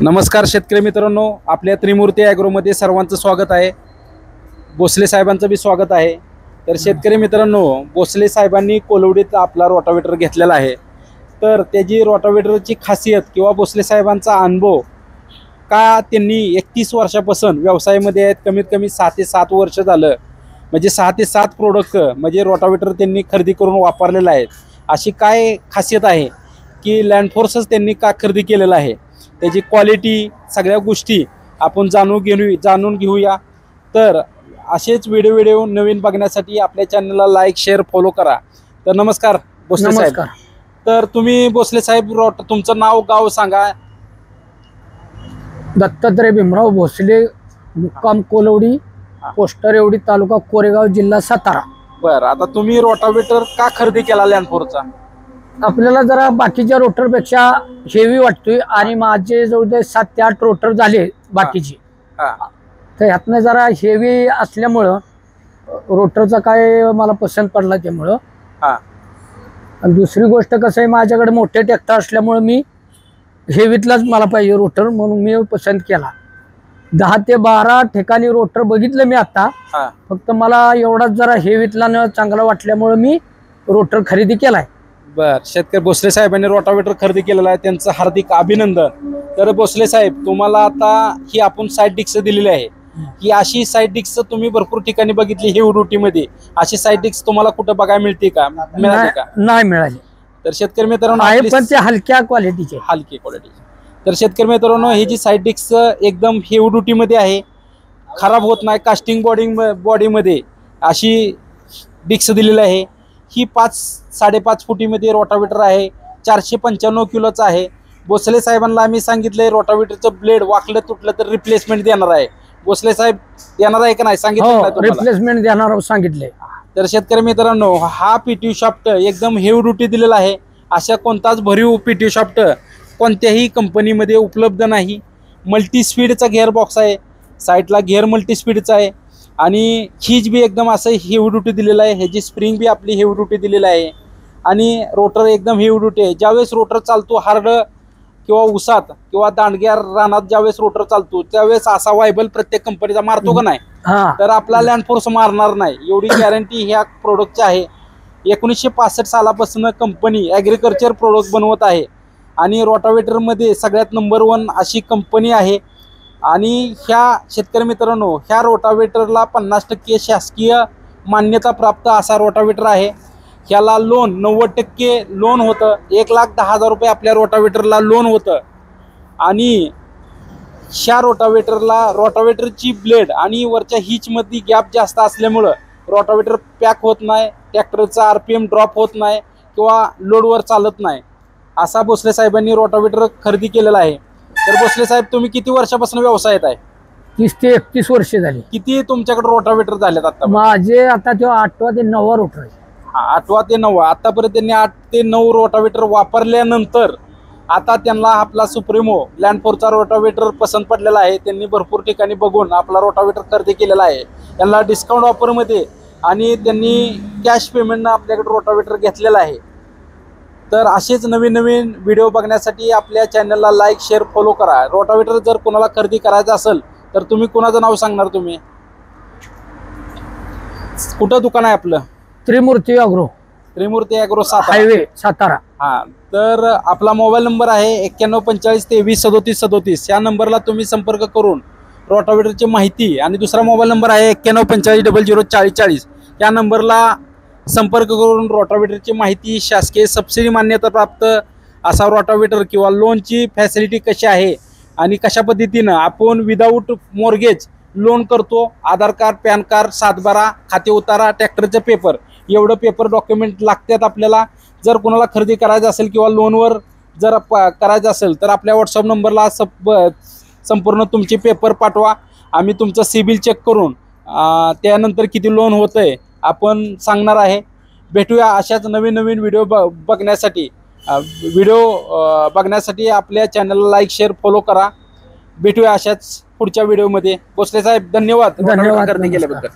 नमस्कार शेतकरी मित्रांनो, आपल्या त्रिमूर्ती ॲग्रोमध्ये सर्वांचं स्वागत आहे। भोसले साहेबांचं बी स्वागत आहे। तर शेतकरी मित्रांनो, भोसले साहेबांनी कोलवडीत आपला रोटावेटर घेतलेला आहे। तर त्याची रोटावेटरची खासियत किंवा भोसले साहेबांचा अनुभव का त्यांनी 31 वर्षापासून व्यवसायामध्ये आहेत, कमीत कमी 6 ते 7 वर्ष झालं, म्हणजे 6 ते 7 प्रोडक्ट म्हणजे रोटावेटर त्यांनी खरेदी करून वापरलेला आहे। अशी काय खासियत आहे की लँडफोर्सच त्यांनी का खरेदी केलेला आहे, त्याची क्वालिटी सगळ्या गोष्टी आपण जाणून घेऊया। तर असेच व्हिडिओ नवीन बघण्यासाठी आपल्या चॅनलला लाईक शेअर फॉलो करा। तर नमस्कार भोसले साहेब। तर तुम्ही भोसले साहेब तुमचं नाव गाव सांगा। दत्तात्रय भीमराव भोसले, मुक्काम कोलवडी, पोस्टर एवढी, तालुका कोरेगाव, जिल्हा सातारा। बरं, आता तुम्ही रोटावेटर का खरेदी केला लँडफोरचा? आपल्याला जरा बाकीच्या रोटरपेक्षा हेवी वाटतोय आणि माझे जवळ 7 ते 8 रोटर झाले बाकीचे, तर ह्यातनं जरा हेवी असल्यामुळं रोटरचा काय मला पसंत पडला त्यामुळं। आणि दुसरी गोष्ट कसं आहे, माझ्याकडे मोठे ट्रॅक्टर असल्यामुळं मी हेवीतलाच मला पाहिजे रोटर, म्हणून मी पसंत केला। 10 ते 12 ठिकाणी रोटर बघितलं मी आता, फक्त मला एवढाच जरा हेवीतला न चांगला वाटल्यामुळं मी रोटर खरेदी केलाय। बर, शेतकरी भोसले साहेबांनी रोटावेटर खरेदी केलेला आहे, त्यांचं हार्दिक अभिनंदन। तर भोसले साहेब, तुम्हाला आता ही आपण साईड डिस्क दिलेली आहे, ही अशी साईड डिस्क तुम्ही भरपूर ठिकाणी बघितली हेवी ड्युटीमध्ये, अशी साईड डिस्क तुम्हाला कुठं बघायला मिळते का? मिळाली का? नाही मिळाली। तर शेतकरी मित्रांनो, पण ते हलक्या क्वालिटीचे, हलकी क्वालिटीचे। तर शेतकरी मित्रांनो, ही जी साईड डिस्क एकदम हेवी ड्युटीमध्ये आहे, खराब होत नाही, कास्टिंग बॉडीमध्ये अशी डिस्क दिलेली आहे। ही 5-5.5 फुटीमध्ये रोटावेटर आहे, 495 किलोचा आहे। भोसले साहेबांना आम्ही सांगितलंय रोटावेटरचं ब्लेड वाकलं तुटलं तर रिप्लेसमेंट देणार आहे। भोसले साहेब देणार आहे का नाही सांगितलं? रिप्लेसमेंट देणार सांगितले। तर शेतकरी मित्रांनो, हा पीटीयू शाफ्ट एकदम हेवी ड्युटी दिलेला आहे। अशा कोणताच भरीव पीटीयू शाफ्ट कोणत्याही कंपनीमध्ये उपलब्ध नाही। मल्टी स्पीडचा गिअर बॉक्स आहे, साईडला गिअर मल्टी स्पीडचा आहे, आणि खीज बी एकदम असं हेवी ड्युटी दिलेला आहे। ह्याची स्प्रिंग बी आपली हेवी ड्युटी दिलेली आहे, आणि रोटर एकदम हेवी ड्युटी आहे। ज्यावेळेस रोटर चालतो हार्ड किंवा उसात किंवा दांडग्या रानात ज्यावेळेस रोटर चालतो, त्यावेळेस असा वायबल प्रत्येक कंपनीचा मारतो का नाही, तर आपला लँडफोर्स मारणार नाही, एवढी गॅरंटी ह्या प्रोडक्टची आहे। 1965 सालापासून कंपनी ॲग्रिकल्चर प्रोडक्ट बनवत आहे, आणि रोटावेटरमध्ये सगळ्यात नंबर 1 अशी कंपनी आहे। आणि ह्या शेतकरी मित्रांनो, ह्या रोटावेटरला 50% शासकीय मान्यता प्राप्त असा रोटावेटर आहे। ह्याला लोन 90% लोन होतं, 1,10,000 रुपये आपल्या रोटावेटरला लोन होतं। आणि ह्या रोटावेटरची ब्लेड आणि वरच्या हिचमध्ये गॅप जास्त असल्यामुळं रोटावेटर पॅक होत नाही, ट्रॅक्टरचा RPM ड्रॉप होत नाही किंवा लोडवर चालत नाही, असा भोसले साहेबांनी रोटावेटर खरेदी केलेला आहे। तर भोसले साहेब, तुम्ही किती वर्षापासून व्यवसायात आहे? 30 ते 31 वर्ष झाली। किती तुमच्याकडे रोटावेटर झालेत आता? माझे आता तो 8वा ते 9वा रोटर आहे। 8वा ते 9वा, आतापर्यंत त्यांनी 8 ते 9 रोटावेटर वापरल्यानंतर आता त्यांना आपला सुप्रीमो लँडफोरचा रोटावेटर पसंत पडलेला आहे। त्यांनी भरपूर ठिकाणी बघून आपला रोटावेटर खरेदी केलेला आहे, त्यांना डिस्काउंट ऑफरमध्ये, आणि त्यांनी कॅश पेमेंटनं आपल्याकडे रोटावेटर घेतलेला आहे। तर असेच नवीन व्हिडिओ बघण्यासाठी आपल्या चॅनलला लाईक शेअर फॉलो करा। रोटावेटर जर कोणाला खरेदी करायचं असेल तर तुम्ही कोणाचं नाव सांगणार? तुम्ही कुठं दुकान आहे आपलं? त्रिमूर्ती ॲग्रो, त्रिमूर्ती ॲग्रो सातारा, हायवे सातारा। तर आपला मोबाईल नंबर आहे 9145233737। या नंबरला तुम्ही संपर्क करून रोटावेटरची माहिती, आणि दुसरा मोबाईल नंबर आहे 9145004040, या नंबरला संपर्क करून रोटावेटरची माहिती, शासकीय सबसिडी मान्यता प्राप्त असा रोटावेटर किंवा लोनची फॅसिलिटी कशी आहे आणि कशा पद्धतीनं आपण विदाऊट मॉर्गेज लोन करतो, आधार कार्ड, पॅन कार्ड, 7/12, खाते उतारा, ट्रॅक्टरचे पेपर, एवढं पेपर डॉक्युमेंट लागतात आपल्याला। जर कोणाला खरेदी करायचं असेल किंवा लोनवर जर करायचं असेल तर आपल्या व्हॉट्सअप नंबरला संपूर्ण तुमचे पेपर पाठवा, आम्ही तुमचं सिबिल चेक करून त्यानंतर किती लोन होतंय आपण सांगणार आहे। भेटूया अशाच नवीन व्हिडिओ बघण्यासाठी आपल्या चॅनलला लाईक शेअर फॉलो करा। भेटूया अशाच पुढच्या व्हिडिओमध्ये। भोसले साहेब, धन्यवाद खरेदी केल्याबद्दल।